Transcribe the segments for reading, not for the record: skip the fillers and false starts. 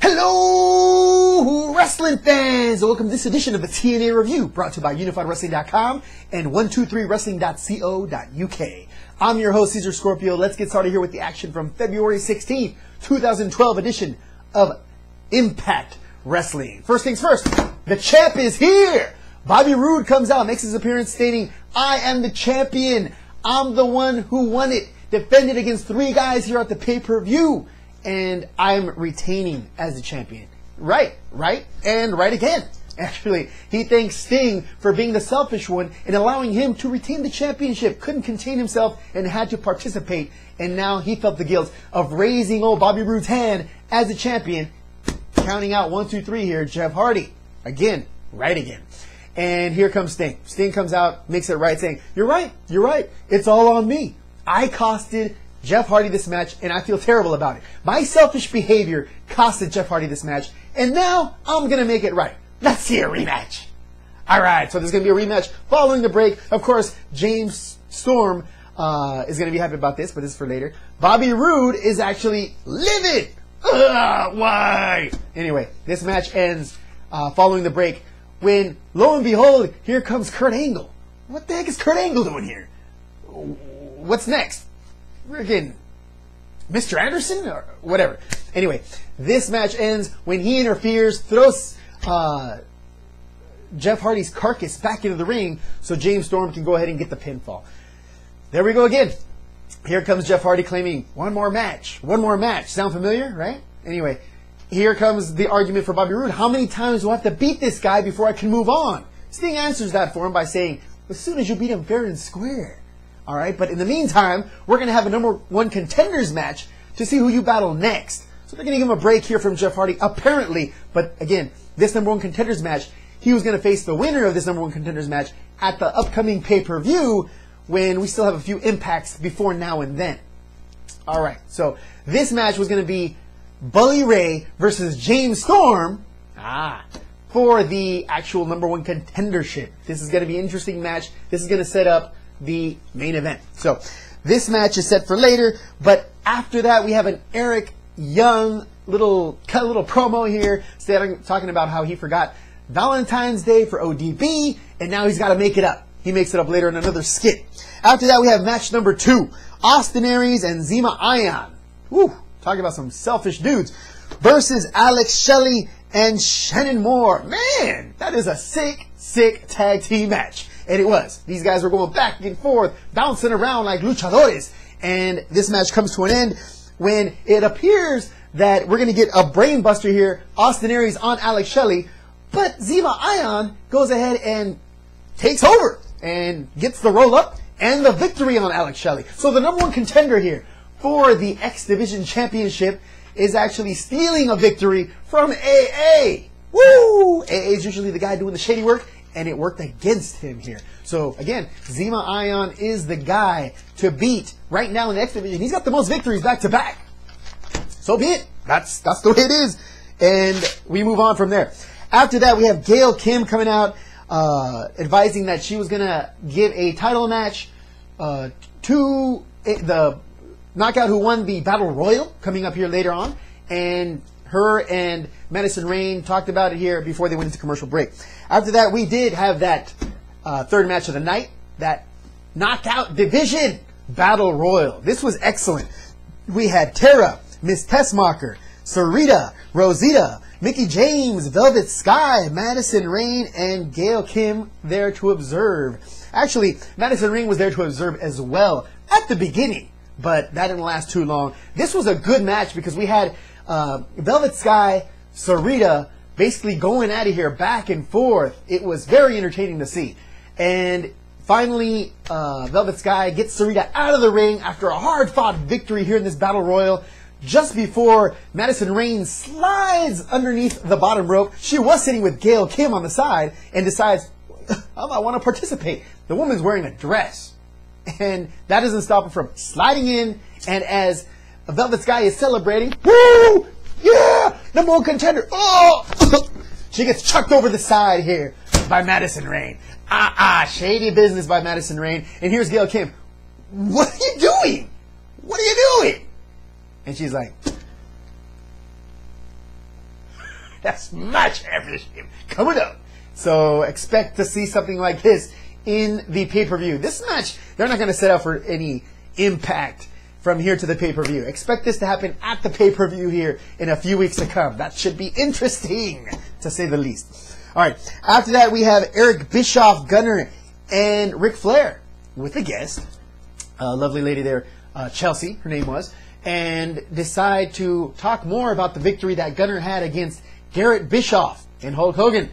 Hello, wrestling fans! Welcome to this edition of the TNA Review, brought to you by UnifiedWrestling.com and 123wrestling.co.uk. I'm your host, Caesar Scorpio. Let's get started here with the action from February 16th, 2012 edition of iMPACT Wrestling. First things first, the champ is here! Bobby Roode comes out, makes his appearance stating, "I am the champion. I'm the one who won it. Defended against 3 guys here at the pay-per-view. And I'm retaining as the champion." Right, and right again. Actually, he thanks Sting for being the selfish one and allowing him to retain the championship. Couldn't contain himself and had to participate. And now he felt the guilt of raising old Bobby Roode's hand as the champion. Counting out 1, 2, 3 here, Jeff Hardy. Again, right again. And here comes Sting. Sting comes out, makes it right, saying, you're right. It's all on me. I costed Jeff Hardy this match, and I feel terrible about it. My selfish behavior costed Jeff Hardy this match, and now I'm going to make it right. Let's see a rematch. All right, so there's going to be a rematch following the break. Of course, James Storm is going to be happy about this, but this is for later. Bobby Roode is actually livid. Why? Anyway, this match ends following the break when, lo and behold, here comes Kurt Angle. What the heck is Kurt Angle doing here? What's next? Friggin' Mr. Anderson or whatever. Anyway, this match ends when he interferes, throws Jeff Hardy's carcass back into the ring so James Storm can go ahead and get the pinfall. There we go again. Here comes Jeff Hardy claiming one more match. Sound familiar, right? Anyway, here comes the argument for Bobby Roode. How many times do I have to beat this guy before I can move on? Sting answers that for him by saying, as soon as you beat him fair and square. All right, but in the meantime, we're going to have a #1 Contenders match to see who you battle next. So they're going to give him a break here from Jeff Hardy, apparently. But again, this #1 Contenders match, he was going to face the winner of this #1 Contenders match at the upcoming pay-per-view when we still have a few impacts before now and then. All right, so this match was going to be Bully Ray versus James Storm for the actual #1 contendership. This is going to be an interesting match. This is going to set up the main event. So this match is set for later, but after that we have an Eric Young little promo here talking about how he forgot Valentine's Day for ODB and now he's got to make it up. He makes it up later in another skit. After that we have match #2, Austin Aries and Zema Ion. Woo, talking about some selfish dudes versus Alex Shelley and Shannon Moore. Man, that is a sick tag team match. And it was. These guys were going back and forth, bouncing around like luchadores. And this match comes to an end when it appears that we're going to get a brain buster here. Austin Aries on Alex Shelley. But Zema Ion goes ahead and takes over and gets the roll up and the victory on Alex Shelley. So the #1 contender here for the X Division Championship is actually stealing a victory from AA. Woo! AA is usually the guy doing the shady work. And it worked against him here. So, again, Zema Ion is the guy to beat right now in the X Division. He's got the most victories back-to-back. So be it. That's the way it is. And we move on from there. After that, we have Gail Kim coming out advising that she was going to give a title match to the Knockout who won the Battle Royal coming up here later on. And her and Madison Rayne talked about it here before they went into commercial break. After that, we did have that third match of the night, that Knockout Division Battle Royal. This was excellent. We had Tara, Miss Tessmacher, Sarita, Rosita, Mickie James, Velvet Sky, Madison Rayne, and Gail Kim there to observe. Actually, Madison Rayne was there to observe as well at the beginning, but that didn't last too long. This was a good match because we had Velvet Sky, Sarita, basically going at it here back and forth. It was very entertaining to see. And finally, Velvet Sky gets Sarita out of the ring after a hard-fought victory here in this Battle Royal. Just before Madison Rayne slides underneath the bottom rope, she was sitting with Gail Kim on the side and decides, I want to participate. The woman's wearing a dress. And that doesn't stop her from sliding in. And as Velvet Sky is celebrating, woo! Yeah! #1 contender! Oh! She gets chucked over the side here by Madison Rayne. Shady business by Madison Rayne. And here's Gail Kim. What are you doing? What are you doing? And she's like, Smash Championship coming up. So expect to see something like this in the pay-per-view. This match, they're not going to set up for any impact from here to the pay-per-view. Expect this to happen at the pay-per-view here in a few weeks to come. That should be interesting, to say the least. All right. After that, we have Eric Bischoff, Gunner, and Ric Flair with a guest, a lovely lady there, Chelsea, her name was, and decide to talk more about the victory that Gunner had against Garrett Bischoff and Hulk Hogan,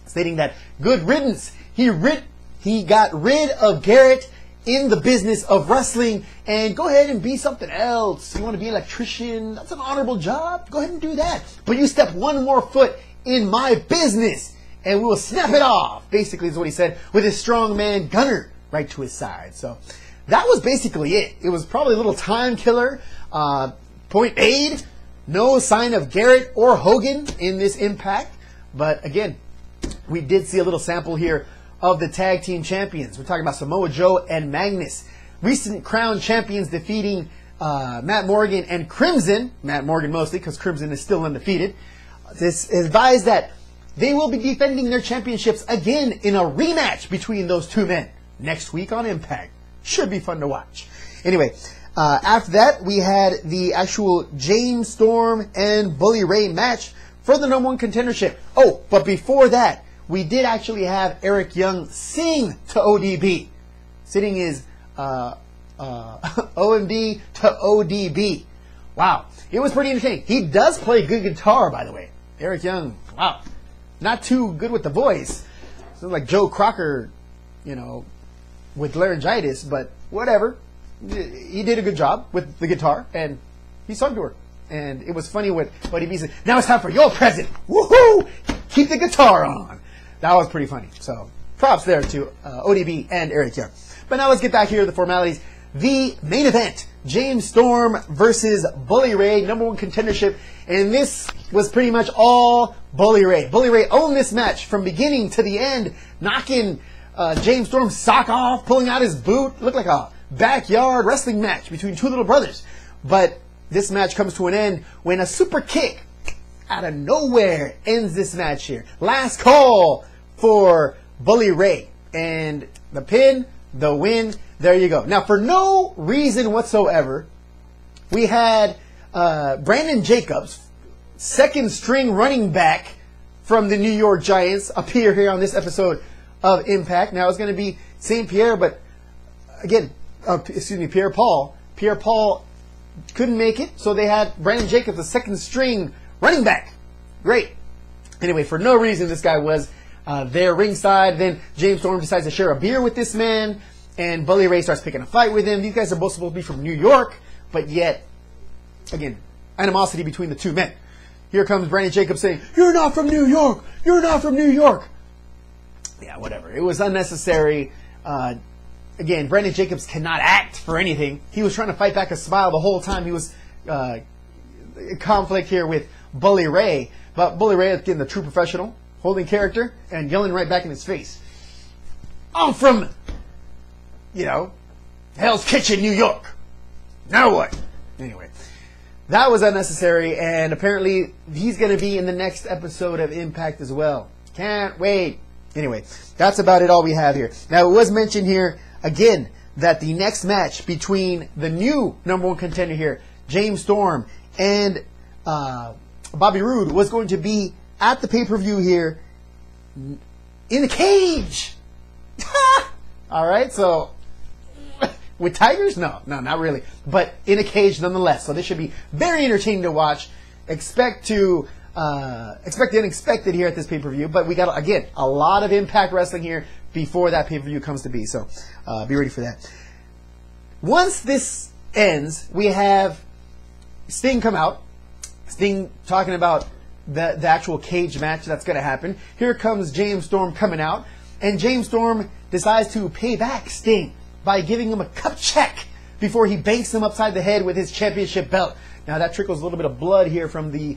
stating that good riddance. He got rid of Garrett in the business of wrestling, and go ahead and be something else. You want to be an electrician? That's an honorable job. Go ahead and do that. But you step one more foot in my business, and we will snap it off. Basically, is what he said, with his strong man Gunner right to his side. So that was basically it. It was probably a little time killer. Point made. No sign of Garrett or Hogan in this Impact. But again, we did see a little sample here of the tag team champions. We're talking about Samoa Joe and Magnus. Recent crown champions defeating Matt Morgan and Crimson. Matt Morgan mostly, because Crimson is still undefeated. This advised that they will be defending their championships again in a rematch between those two men next week on Impact. Should be fun to watch. Anyway, after that, we had the actual James Storm and Bully Ray match for the #1 contendership. Oh, but before that, we did actually have Eric Young sing to ODB. Sitting is OMD to ODB. Wow. It was pretty entertaining. He does play good guitar, by the way. Eric Young, wow. Not too good with the voice. Sounds like Joe Crocker, you know, with laryngitis, but whatever. He did a good job with the guitar, and he sung to her. And it was funny what he said. Now it's time for your present. Woohoo! Keep the guitar on. That was pretty funny. So props there to ODB and Eric Young. But now let's get back here to the formalities. The main event, James Storm versus Bully Ray, #1 contendership. And this was pretty much all Bully Ray. Bully Ray owned this match from beginning to the end, knocking James Storm's sock off, pulling out his boot. Looked like a backyard wrestling match between two little brothers. But this match comes to an end when a super kick out of nowhere ends this match here. Last call for Bully Ray. And the pin, the win, there you go. Now, for no reason whatsoever, we had Brandon Jacobs, second string running back from the New York Giants, appear here on this episode of Impact. Now, it's going to be St. Pierre, but again, Pierre Paul. Pierre Paul couldn't make it, so they had Brandon Jacobs, the second string running back. Great. Anyway, for no reason, this guy was there ringside. Then James Storm decides to share a beer with this man, and Bully Ray starts picking a fight with him. These guys are both supposed to be from New York, but yet, again, animosity between the two men. Here comes Brandon Jacobs saying, "You're not from New York! You're not from New York!" Yeah, whatever. It was unnecessary. Again, Brandon Jacobs cannot act for anything. He was trying to fight back a smile the whole time. He was in conflict here with Bully Ray. But Bully Ray, again, the true professional, holding character and yelling right back in his face. "I'm from, Hell's Kitchen, New York. Now what?" Anyway, that was unnecessary, and apparently he's going to be in the next episode of Impact as well. Can't wait. Anyway, that's about it, all we have here. Now, it was mentioned here, again, that the next match between the new #1 contender here, James Storm, and Bobby Roode, was going to be at the pay-per-view here in the cage. All right, so with tigers? No, not really. But in a cage nonetheless. So this should be very entertaining to watch. Expect the unexpected here at this pay-per-view. But we got, again, a lot of Impact Wrestling here before that pay-per-view comes to be. So be ready for that. Once this ends, we have Sting come out. Sting talking about the actual cage match that's going to happen. Here comes James Storm coming out. And James Storm decides to pay back Sting by giving him a cup check before he banks him upside the head with his championship belt. Now that trickles a little bit of blood here from the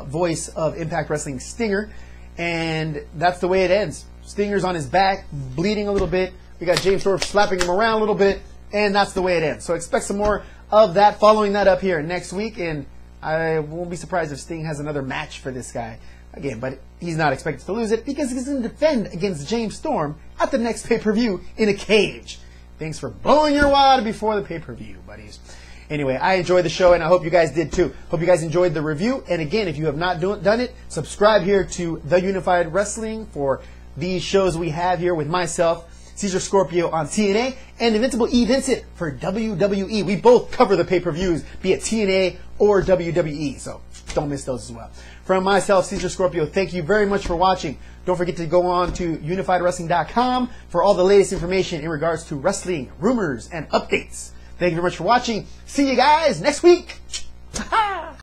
voice of Impact Wrestling, Stinger. And that's the way it ends. Stinger's on his back, bleeding a little bit. We got James Storm slapping him around a little bit. And that's the way it ends. So expect some more of that following that up here next week. And I won't be surprised if Sting has another match for this guy Again, but he's not expected to lose it because he's going to defend against James Storm at the next pay-per-view in a cage. Thanks for blowing your wad before the pay-per-view, buddies. Anyway, I enjoyed the show, and I hope you guys did too. Hope you guys enjoyed the review. And again, if you have not done it, subscribe here to The Unified Wrestling for these shows we have here with myself, Caesar Scorpio on TNA, and Invincible E. Vincent for WWE. We both cover the pay-per-views, be it TNA or WWE, so don't miss those as well. From myself, Caesar Scorpio, thank you very much for watching. Don't forget to go on to UnifiedWrestling.com for all the latest information in regards to wrestling, rumors, and updates. Thank you very much for watching. See you guys next week.